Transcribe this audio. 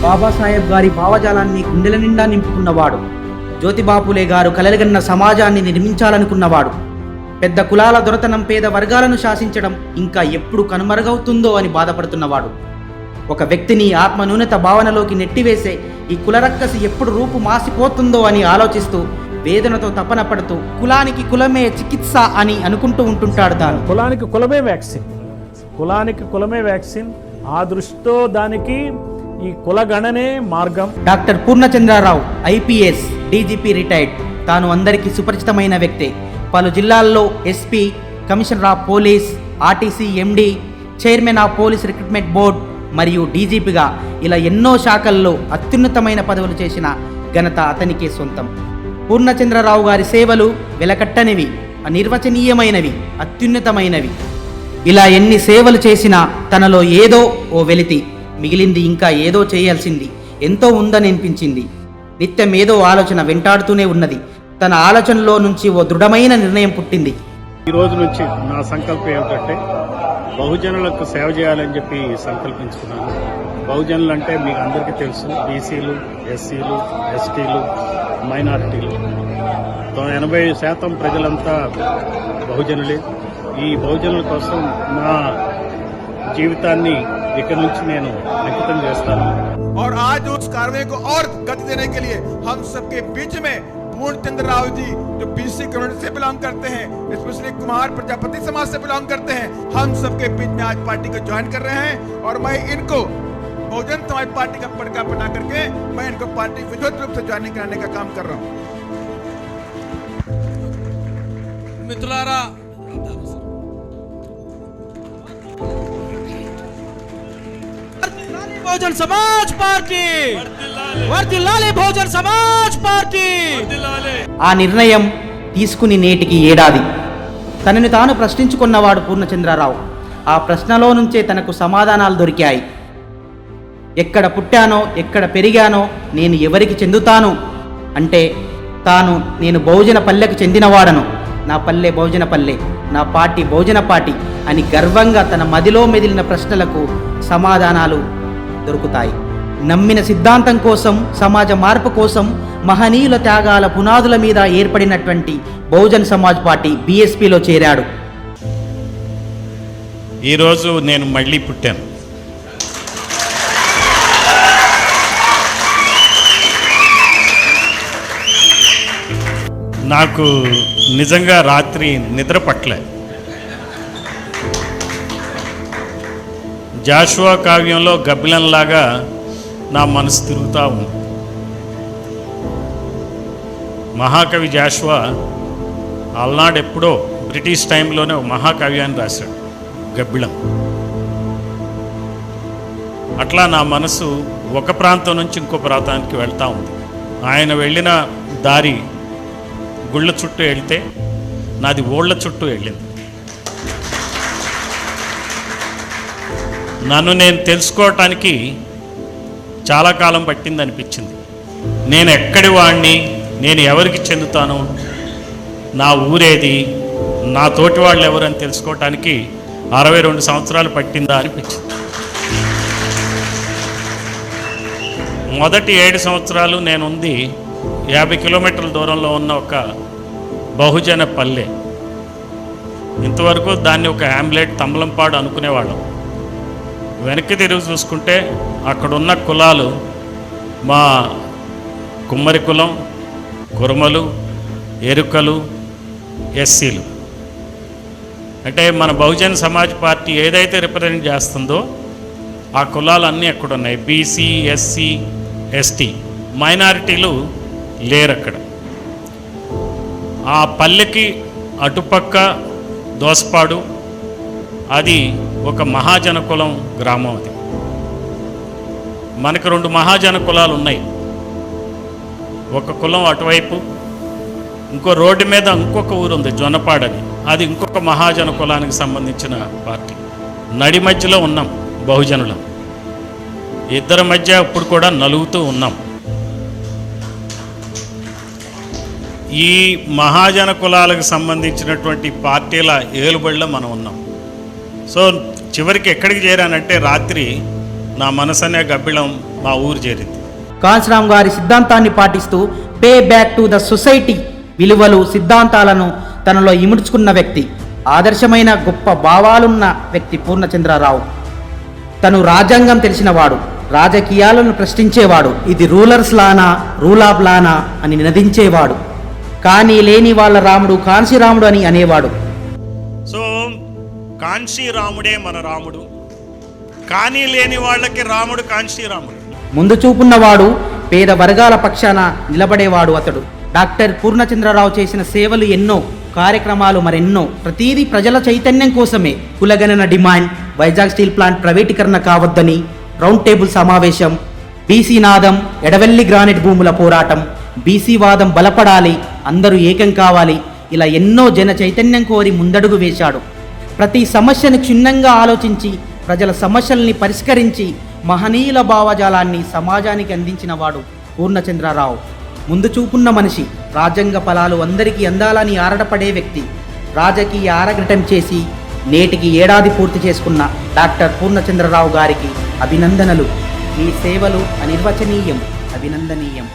బాబాసాహెబ్ గారి భావజాలాన్ని గుండెల నిండా నింపుకున్నవాడు. జ్యోతిబాపులే గారు కలలుగన్న సమాజాన్ని నిర్మించాలనుకున్నవాడు. పెద్ద కులాల దొరతనం పేద వర్గాలను శాసించడం ఇంకా ఎప్పుడు కనుమరుగవుతుందో అని బాధపడుతున్నవాడు. ఒక వ్యక్తిని ఆత్మన్యూనత భావనలోకి నెట్టివేసే ఈ కులరక్కసి ఎప్పుడు రూపు మాసిపోతుందో అని ఆలోచిస్తూ వేదనతో తపన పడుతూ కులానికి కులమే చికిత్స అని అనుకుంటూ ఉంటుంటాడు తాను. కులానికి కులమే వ్యాక్సిన్, కులానికి కులమే వ్యాక్సిన్. ఆ దృష్టితో దానికి ఈ కులగణనే మార్గం. Doctor Purnachandrarao IPS DGP retired. తాను అందరికీ సుపరిచితమైన వ్యక్తే. పలు జిల్లాల్లో SP, commissioner of police, RTC MD, chairman of police recruitment board మరియు డీజీపీగా ఇలా ఎన్నో శాఖల్లో అత్యున్నతమైన పదవులు చేసిన ఘనత అతనికే సొంతం. పూర్ణచంద్రరావు గారి సేవలు వెలకట్టనివి, అనిర్వచనీయమైనవి, అత్యున్నతమైనవి. ఇలా ఎన్ని సేవలు చేసినా తనలో ఏదో ఓ వెలితి మిగిలింది, ఇంకా ఏదో చేయాల్సింది ఎంతో ఉందని అనిపించింది. నిత్యం ఏదో ఆలోచన వెంటాడుతూనే ఉన్నది. తన ఆలోచనలో నుంచి ఓ దృఢమైన నిర్ణయం పుట్టింది. ఈ రోజు నుంచి నా సంకల్పం ఏమిటంటే బహుజనులకు సేవ చేయాలని చెప్పి సంకల్పించుకున్నాను. బహుజనులు అంటే మీకు అందరికీ తెలుసు, బీసీలు, ఎస్సీలు, ఎస్టీలు, మైనారిటీలు. 80% ప్రజలంతా బహుజనులే. ఈ బహుజనుల కోసం నా జీవితాన్ని ఇక నుంచి నేను అంకితం చేస్తాను. और आज उस कार्रवाई को और गति देने के लिए हम सबके बीच में पूर्णचंद्र राव जी जो बीसी कम्युनिटी से बिलोंग करते हैं, स्पेशली कुमार प्रजापति समाज से बिलोंग करते हैं, हम सबके बीच में आज पार्टी को ज्वाइन कर रहे हैं। और मैं इनको बहुजन समाज पार्टी का पड़का बना करके मैं इनको पार्टी विधिवत रूप से ज्वाइनिंग कराने का काम कर रहा हूँ। मित्रारा बहुजन समाज पार्टी వర్ధిల్లాలి बहुजन समाज पार्टी। ఆ నిర్ణయం తీసుకుని నేటికి ఏడాది. తనని తాను ప్రశ్నించుకున్నవాడు పూర్ణచంద్రరావు. ఆ ప్రశ్నలో నుంచే తనకు సమాధానాలు దొరికాయి. ఎక్కడ పుట్టానో, ఎక్కడ పెరిగానో, నేను ఎవరికి చెందుతాను అంటే నేను బహుజన పల్లెకు చెందినవాడను. నా పల్లె బహుజన పల్లె, నా పార్టీ బహుజన పార్టీ అని గర్వంగా తన మదిలో మెదిలిన ప్రశ్నలకు సమాధానాలు దొరుకుతాయి. నమ్మిన సిద్ధాంతం కోసం, సమాజ మార్పు కోసం, మహనీయుల త్యాగాల పునాదుల మీద ఏర్పడినటువంటి బహుజన్ సమాజ్ పార్టీ బీఎస్పీలో చేరాడు. ఈరోజు నేను మళ్ళీ పుట్టాను. నాకు నిజంగా రాత్రి నిద్ర పట్టలే. జాషువా కావ్యంలో గబ్బిలంలాగా నా మనసు తిరుగుతూ ఉంది. మహాకవి జాషువా అలనాడు ఎప్పుడో బ్రిటిష్ టైంలోనే ఒక మహాకావ్యాన్ని రాశాడు, గబ్బిలం. అట్లా నా మనసు ఒక ప్రాంతం నుంచి ఇంకో ప్రాంతానికి వెళ్తూ ఉంది. ఆయన వెళ్ళిన దారి గుళ్ళ చుట్టూ వెళ్తే నాది ఓళ్ళ చుట్టూ వెళ్ళింది. నన్ను నేను తెలుసుకోవటానికి చాలా కాలం పట్టింది అనిపించింది. నేను ఎక్కడి వాడిని, నేను ఎవరికి చెందుతాను, నా ఊరేది, నా తోటి వాళ్ళు ఎవరని తెలుసుకోవటానికి 62 సంవత్సరాలు పట్టిందా అనిపించింది. మొదటి 7 సంవత్సరాలు నేనుంది 50 కిలోమీటర్ల దూరంలో ఉన్న ఒక బహుజన పల్లె. ఇంతవరకు దాన్ని ఒక హ్యామ్లెట్, తమ్మలంపాడు అనుకునేవాళ్ళం. వెనక్కి తిరిగి చూసుకుంటే అక్కడున్న కులాలు మా కుమ్మరి కులం, కురుమలు, ఎరుకలు, ఎస్సీలు. అంటే మన బహుజన్ సమాజ్ పార్టీ ఏదైతే రిప్రజెంట్ చేస్తుందో ఆ కులాలన్నీ అక్కడ ఉన్నాయి. బీసీ, ఎస్సీ, ఎస్టీ, మైనారిటీలు లేరు అక్కడ. ఆ పల్లెకి అటుపక్క దోసపాడు, అది ఒక మహాజన కులం గ్రామం. అది మనకు 2 మహాజన కులాలు ఉన్నాయి. ఒక కులం అటువైపు, ఇంకో రోడ్డు మీద ఇంకొక ఊరు ఉంది జొన్నపాడని, అది ఇంకొక మహాజన కులానికి సంబంధించిన పార్టీ. నడి మధ్యలో ఉన్నాం బహుజనులం. ఇద్దరి మధ్య ఇప్పుడు కూడా నలుగుతూ ఉన్నాం. ఈ మహాజన కులాలకు సంబంధించినటువంటి పార్టీల ఏలుబడిలో మనం ఉన్నాం. సో చివరికి ఎక్కడికి చేరానంటే రాత్రి నా మనసు అనే గబ్బిళం మా ఊరు చేరింది. కాంశీరామ్ గారి సిద్ధాంతాన్ని పాటిస్తూ pay back to the society విలువలు సిద్ధాంతాలను తనలో ఇముడ్చుకున్న వ్యక్తి, ఆదర్శమైన గొప్ప భావాలున్న వ్యక్తి పూర్ణచంద్రరావు. తను రాజ్యాంగం తెలిసినవాడు, రాజకీయాలను ప్రశ్నించేవాడు, ఇది రూలర్స్ లానా రూల్ ఆఫ్ లానా అని నినదించేవాడు. కానీ లేని వాళ్ళ రాముడు కాంశీరాముడు అని అనేవాడు. సో కాంశీరాముడే మన రాముడు, కానీ లేని వాళ్ళకి రాముడు కాంశీరాముడు. ముందు చూపున్నవాడు, పేద వర్గాల పక్షాన నిలబడేవాడు అతడు. డాక్టర్ పూర్ణచంద్రరావు చేసిన సేవలు ఎన్నో, కార్యక్రమాలు మరెన్నో. ప్రతిదీ ప్రజల చైతన్యం కోసమే. కులగణన డిమాండ్, వైజాగ్ స్టీల్ ప్లాంట్ ప్రైవేటీకరణ కావద్దని రౌండ్ టేబుల్ సమావేశం, బీసీ నాదం, ఎడవెల్లి గ్రానైట్ భూముల పోరాటం, బీసీ వాదం బలపడాలి, అందరూ ఏకం కావాలి, ఇలా ఎన్నో జన చైతన్యం కోరి ముందడుగు వేశాడు. ప్రతి సమస్యను క్షుణ్ణంగా ఆలోచించి ప్రజల సమస్యల్ని పరిష్కరించి మహనీయుల భావజాలాన్ని సమాజానికి అందించినవాడు పూర్ణచంద్రరావు. ముందు చూపున్న మనిషి, రాజ్యాంగ ఫలాలు అందరికీ అందాలని ఆరాటపడే వ్యక్తి. రాజకీయ ఆరగటం చేసి నేటికి ఏడాది పూర్తి చేసుకున్న డాక్టర్ పూర్ణచంద్రరావు గారికి అభినందనలు. మీ సేవలు అనిర్వచనీయం, అభినందనీయం.